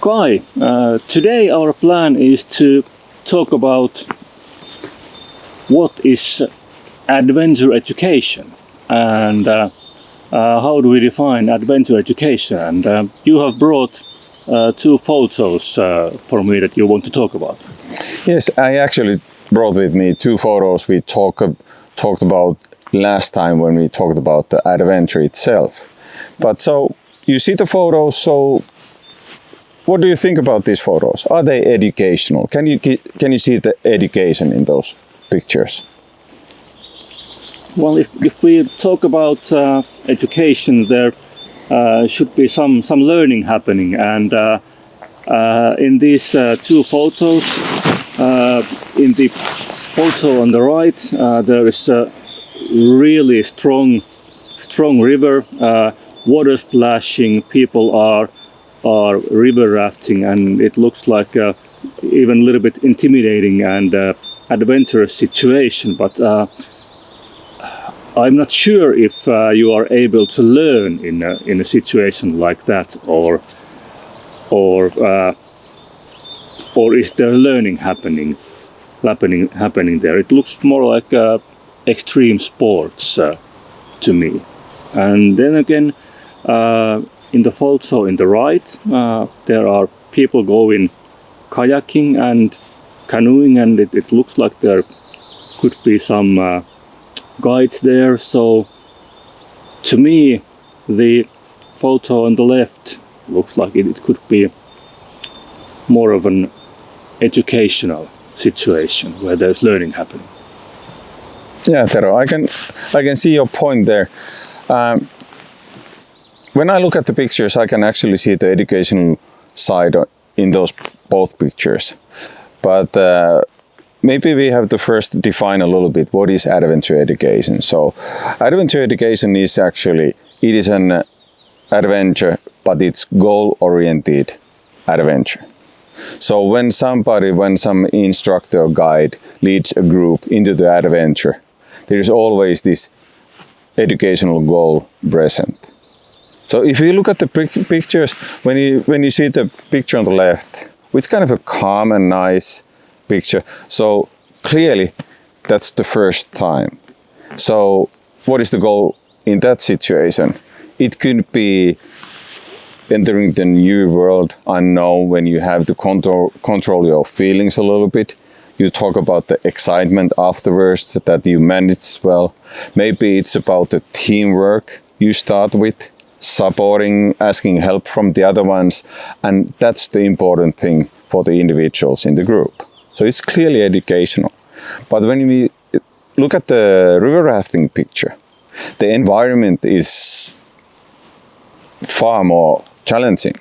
Kai, today our plan is to talk about what is adventure education and how do we define adventure education. And you have brought two photos for me that you want to talk about. Yes, I actually brought with me two photos we talked about last time when we talked about the adventure itself. But so you see the photos, so what do you think about these photos? Are they educational? Can you see the education in those pictures? Well, if we talk about education, there should be some learning happening, and in these two photos, in the photo on the right, there is a really strong river, water splashing. People are river rafting, and it looks like even a little bit intimidating and adventurous situation. But I'm not sure if you are able to learn in a situation like that, or is there learning happening there? It looks more like extreme sports to me. And then again, in the photo in the right, there are people going kayaking and canoeing, and it looks like there could be some guides there. So to me, the photo on the left looks like it could be more of an educational situation where there's learning happening. Yeah, Tero, I can see your point there. When I look at the pictures, I can actually see the educational side in those both pictures. But maybe we have to first define a little bit what is adventure education. So adventure education is actually, it is an adventure, but it's goal-oriented adventure. So when some instructor or guide leads a group into the adventure, there is always this educational goal present. So if you look at the pictures, when you see the picture on the left, it's kind of a calm and nice picture. So clearly that's the first time. So what is the goal in that situation? It could be entering the new world unknown, when you have to control your feelings a little bit. You talk about the excitement afterwards, that you manage well. Maybe it's about the teamwork you start with, supporting, asking help from the other ones, and that's the important thing for the individuals in the group. So it's clearly educational. But when we look at the river rafting picture, the environment is far more challenging.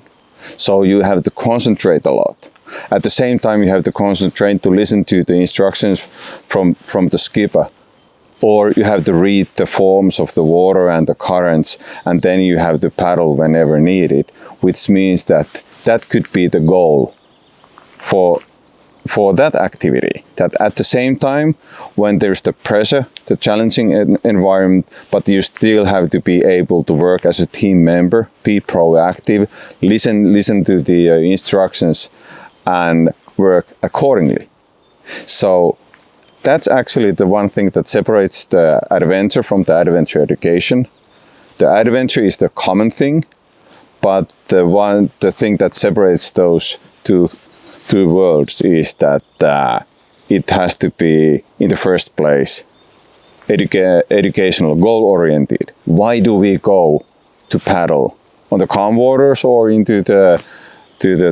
So you have to concentrate a lot. At the same time, you have to concentrate to listen to the instructions from the skipper, or you have to read the forms of the water and the currents, and then you have to paddle whenever needed, which means that could be the goal for that activity. That at the same time, when there's the pressure, the challenging environment, but you still have to be able to work as a team member, be proactive, listen to the instructions, and work accordingly. So that's actually the one thing that separates the adventure from the adventure education. The adventure is the common thing, but the thing that separates those two worlds is that it has to be, in the first place, educational, goal-oriented. Why do we go to paddle on the calm waters or into the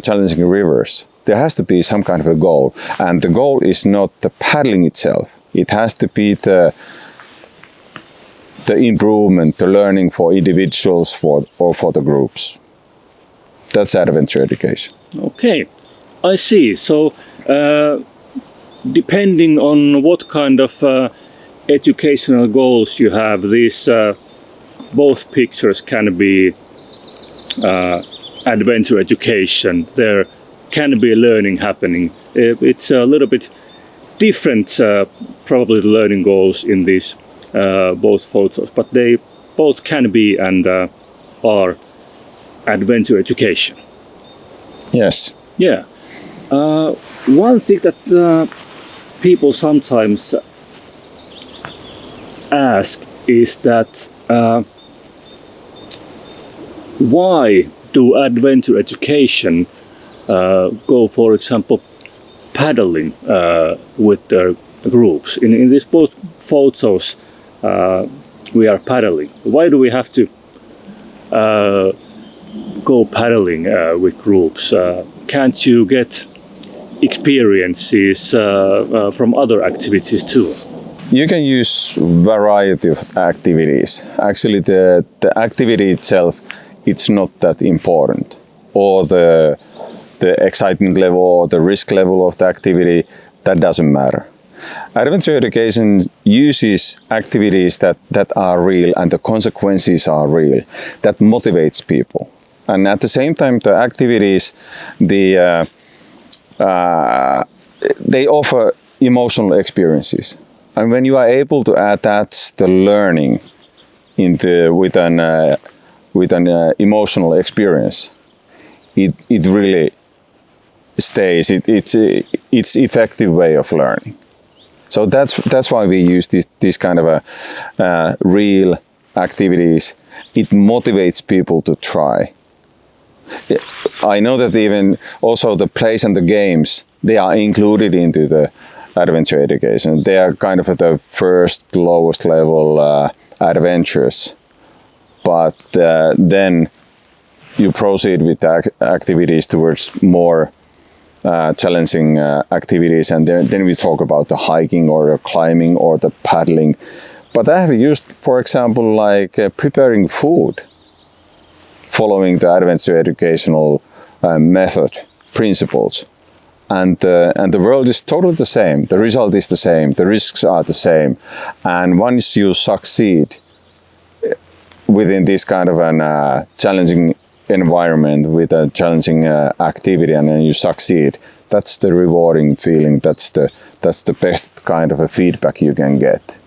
challenging rivers? There has to be some kind of a goal, and the goal is not the paddling itself. It has to be the improvement, the learning for individuals or for the groups. That's adventure education. Okay, I see. So depending on what kind of educational goals you have, these both pictures can be adventure education. There can be learning happening. It's a little bit different, probably the learning goals in these both photos, but they both can be and are adventure education. Yes. Yeah. One thing that people sometimes ask is that why do adventure education go, for example, paddling with their groups? In these both photos, we are paddling. Why do we have to go paddling with groups? Can't you get experiences from other activities too? You can use variety of activities. Actually, the activity itself, it's not that important, or the excitement level or the risk level of the activity, that doesn't matter. Adventure education uses activities that are real and the consequences are real, that motivates people. And at the same time, the activities, they offer emotional experiences. And when you are able to attach the learning with an emotional experience, it really stays. It's effective way of learning. So that's why we use this kind of real activities. It motivates people to try. I know that even also the plays and the games, they are included into the adventure education. They are kind of at the first lowest level adventures, but then you proceed with the activities towards more challenging activities, and then we talk about the hiking or the climbing or the paddling. But I have used, for example, like preparing food, following the adventure educational method principles. And the world is totally the same. The result is the same. The risks are the same. And once you succeed within this kind of an challenging environment with a challenging activity, and then you succeed, that's the rewarding feeling. That's the best kind of a feedback you can get.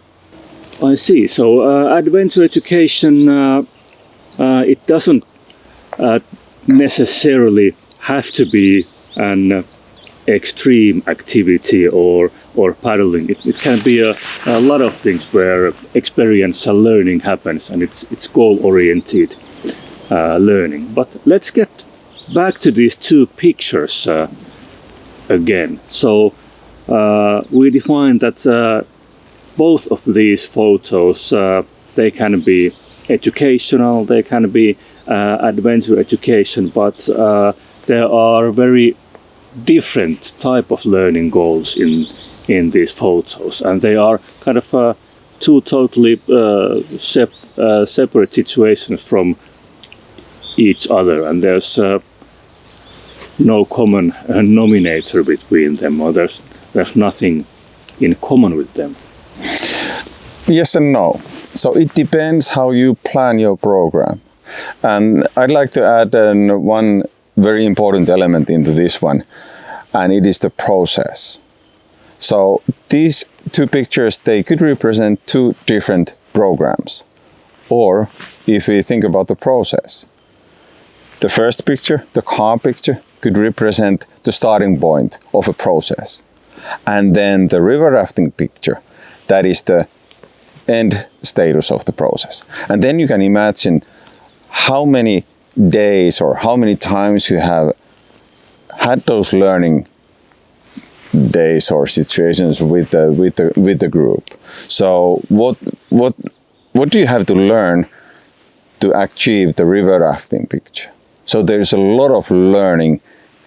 I see. So adventure education, it doesn't necessarily have to be an extreme activity or paddling. It can be a lot of things where experience and learning happens, and it's goal-oriented learning. But let's get back to these two pictures again. So we defined that both of these photos, they can be educational, they can be adventure education, but there are very different type of learning goals in these photos, and they are kind of two totally separate situations from each other, and there's no common denominator between them, or there's nothing in common with them. Yes and no. So it depends how you plan your program. And I'd like to add one very important element into this one, and it is the process. So these two pictures, they could represent two different programs. Or if we think about the process, the first picture, the car picture, could represent the starting point of a process. And then the river rafting picture, that is the end status of the process. And then you can imagine how many days or how many times you have had those learning days or situations with the group. So what do you have to learn to achieve the river rafting picture? So there's a lot of learning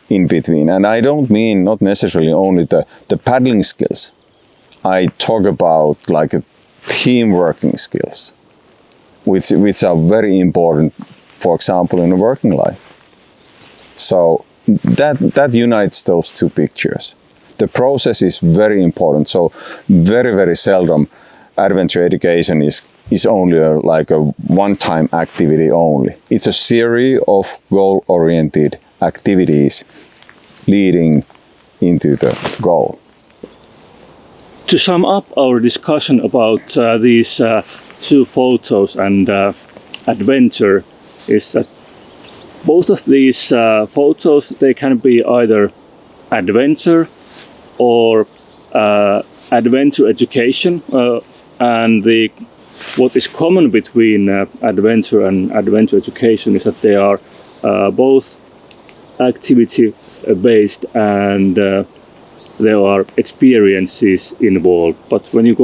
in between, and I don't mean not necessarily only the paddling skills. I talk about like team working skills, which are very important, for example, in a working life. So that unites those two pictures. The process is very important. So very, very seldom adventure education is only like a one-time activity only. It's a series of goal-oriented activities leading into the goal. To sum up our discussion about these two photos and adventure, is that both of these photos, they can be either adventure or adventure education, and what is common between adventure and adventure education is that they are both activity based and there are experiences involved. But when you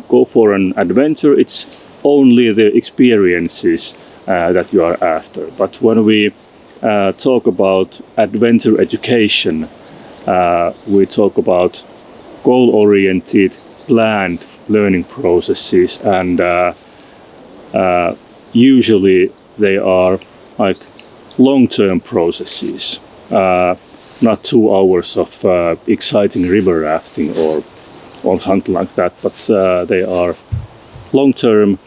go for an adventure, it's only the experiences that you are after. But when we talk about adventure education, we talk about goal-oriented, planned learning processes, and usually they are like long-term processes, not 2 hours of exciting river rafting or something like that, but they are long-term,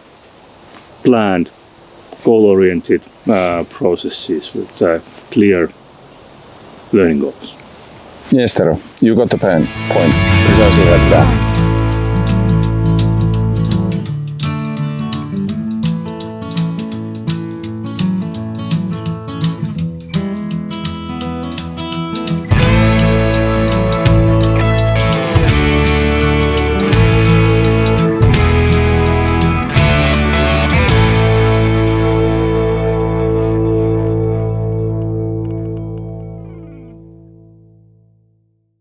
planned, goal-oriented processes with clear learning goals. Yes, Tero, you got the point precisely like that.